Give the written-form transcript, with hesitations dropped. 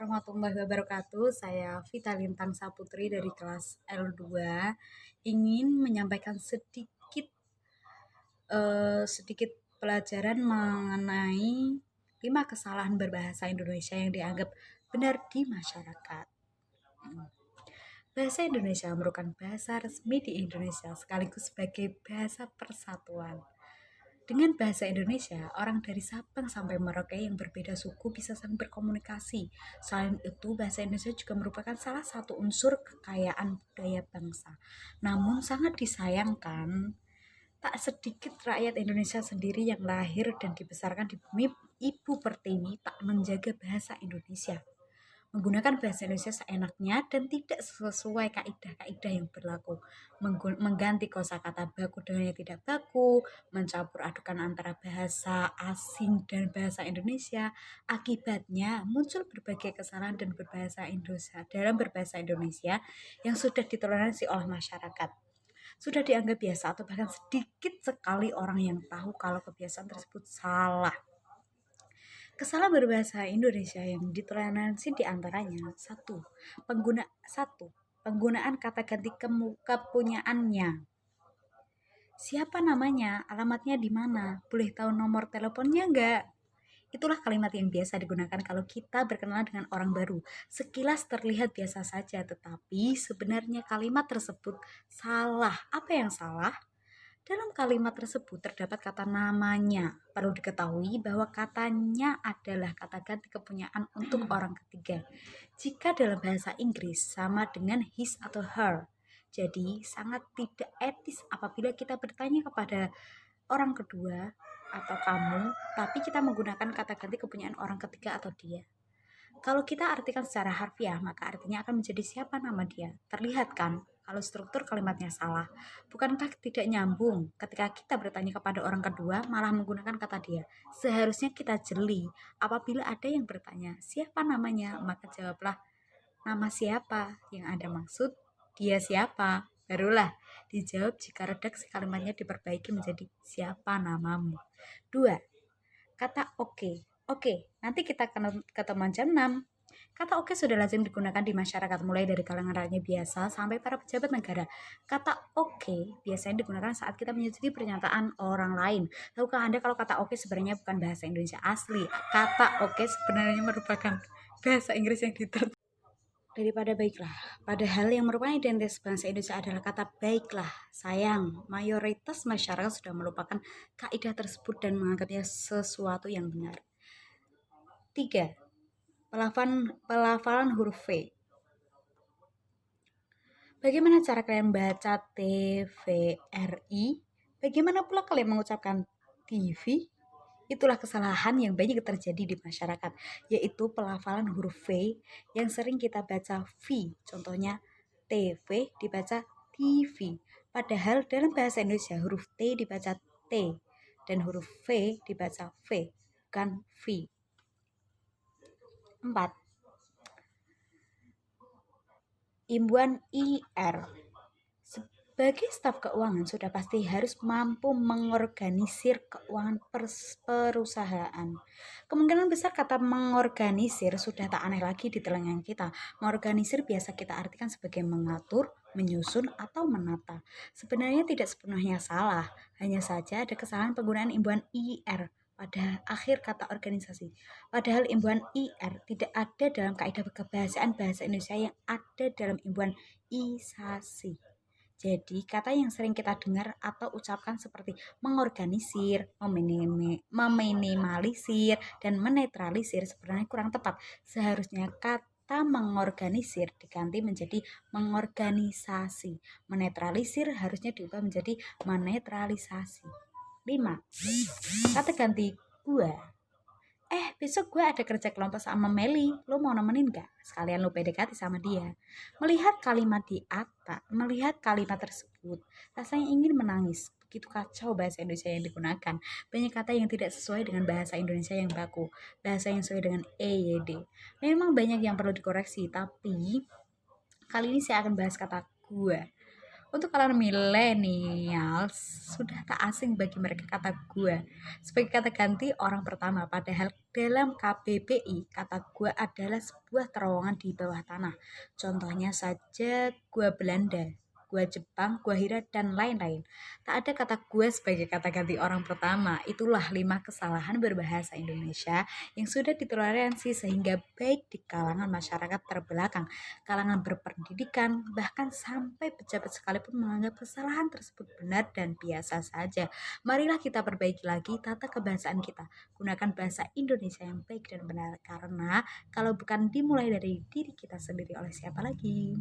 warahmatullahi wabarakatuh. Saya Vita Lintang Saputri dari kelas L2 ingin menyampaikan sedikit pelajaran mengenai 5 kesalahan berbahasa Indonesia yang dianggap benar di masyarakat. Bahasa Indonesia merupakan bahasa resmi di Indonesia sekaligus sebagai bahasa persatuan. Dengan bahasa Indonesia, orang dari Sabang sampai Merauke yang berbeda suku bisa saling berkomunikasi. Selain itu, bahasa Indonesia juga merupakan salah satu unsur kekayaan budaya bangsa. Namun sangat disayangkan, tak sedikit rakyat Indonesia sendiri yang lahir dan dibesarkan di bumi Ibu Pertiwi tak menjaga bahasa Indonesia, menggunakan bahasa Indonesia seenaknya dan tidak sesuai kaidah-kaidah yang berlaku, mengganti kosakata baku dengan yang tidak baku, mencampur adukan antara bahasa asing dan bahasa Indonesia. Akibatnya muncul berbagai kesalahan dan berbahasa Indonesia dalam berbahasa Indonesia yang sudah ditoleransi oleh masyarakat. Sudah dianggap biasa atau bahkan sedikit sekali orang yang tahu kalau kebiasaan tersebut salah. Kesalahan berbahasa Indonesia yang ditoleransi diantaranya penggunaan kata ganti kepunyaannya. Siapa namanya? Alamatnya di mana? Boleh tahu nomor teleponnya enggak? Itulah kalimat yang biasa digunakan kalau kita berkenalan dengan orang baru. Sekilas terlihat biasa saja, tetapi sebenarnya kalimat tersebut salah. Apa yang salah? Dalam kalimat tersebut terdapat kata namanya. Perlu diketahui bahwa katanya adalah kata ganti kepunyaan untuk orang ketiga. Jika dalam bahasa Inggris sama dengan his atau her. Jadi sangat tidak etis apabila kita bertanya kepada orang kedua atau kamu, tapi kita menggunakan kata ganti kepunyaan orang ketiga atau dia. Kalau kita artikan secara harfiah, maka artinya akan menjadi siapa nama dia. Terlihat kan kalau struktur kalimatnya salah. Bukankah tidak nyambung ketika kita bertanya kepada orang kedua malah menggunakan kata dia? Seharusnya kita jeli. Apabila ada yang bertanya, siapa namanya? Maka jawablah, nama siapa? Yang ada maksud, dia siapa? Barulah dijawab jika redaksi kalimatnya diperbaiki menjadi siapa namamu. 2. Kata oke. Oke, nanti kita ketemuan jam 6. Kata oke sudah lazim digunakan di masyarakat mulai dari kalangan rakyat biasa sampai para pejabat negara. Kata oke biasanya digunakan saat kita menyetujui pernyataan orang lain. Tahukah Anda kalau kata oke sebenarnya bukan bahasa Indonesia asli? Kata oke sebenarnya merupakan bahasa Inggris yang daripada baiklah. Padahal yang merupakan identitas bangsa Indonesia adalah kata baiklah. Sayang, mayoritas masyarakat sudah melupakan kaidah tersebut dan menganggapnya sesuatu yang benar. 3. Pelafalan huruf V. Bagaimana cara kalian baca TVRI? Bagaimana pula kalian mengucapkan TV? Itulah kesalahan yang banyak terjadi di masyarakat, yaitu pelafalan huruf V yang sering kita baca V. Contohnya TV dibaca TV. Padahal dalam bahasa Indonesia huruf T dibaca T dan huruf V dibaca V, bukan V. 4. Imbuhan IR. Sebagai staf keuangan sudah pasti harus mampu mengorganisir keuangan perusahaan. Kemungkinan besar kata mengorganisir sudah tak aneh lagi di telinga kita. Mengorganisir biasa kita artikan sebagai mengatur, menyusun, atau menata. Sebenarnya tidak sepenuhnya salah, hanya saja ada kesalahan penggunaan imbuhan IR pada akhir kata organisasi. Padahal imbuhan IR tidak ada dalam kaidah kebahasaan bahasa Indonesia yang ada dalam imbuhan isasi. Jadi, kata yang sering kita dengar atau ucapkan seperti mengorganisir, meminimalisir, dan menetralisir sebenarnya kurang tepat. Seharusnya kata mengorganisir diganti menjadi mengorganisasi. Menetralisir harusnya diubah menjadi menetralisasi. 5. Kata ganti gua. Besok gue ada kerja kelompok sama Meli, lo mau nemenin gak? Sekalian lo PDKT sama dia. Melihat kalimat tersebut, rasanya ingin menangis. Begitu kacau bahasa Indonesia yang digunakan. Banyak kata yang tidak sesuai dengan bahasa Indonesia yang baku. Bahasa yang sesuai dengan EYD. Memang banyak yang perlu dikoreksi, tapi kali ini saya akan bahas kata gue. Untuk kalangan millennials, sudah tak asing bagi mereka kata gua sebagai kata ganti orang pertama. Padahal dalam KBBI, kata gua adalah sebuah terowongan di bawah tanah. Contohnya saja gua Belanda, gua Jepang, gua Hira, dan lain-lain. Tak ada kata gua sebagai kata ganti orang pertama. Itulah 5 kesalahan berbahasa Indonesia yang sudah ditoleransi sehingga baik di kalangan masyarakat terbelakang, kalangan berpendidikan, bahkan sampai pejabat sekalipun menganggap kesalahan tersebut benar dan biasa saja. Marilah kita perbaiki lagi tata kebahasaan kita. Gunakan bahasa Indonesia yang baik dan benar, karena kalau bukan dimulai dari diri kita sendiri, oleh siapa lagi?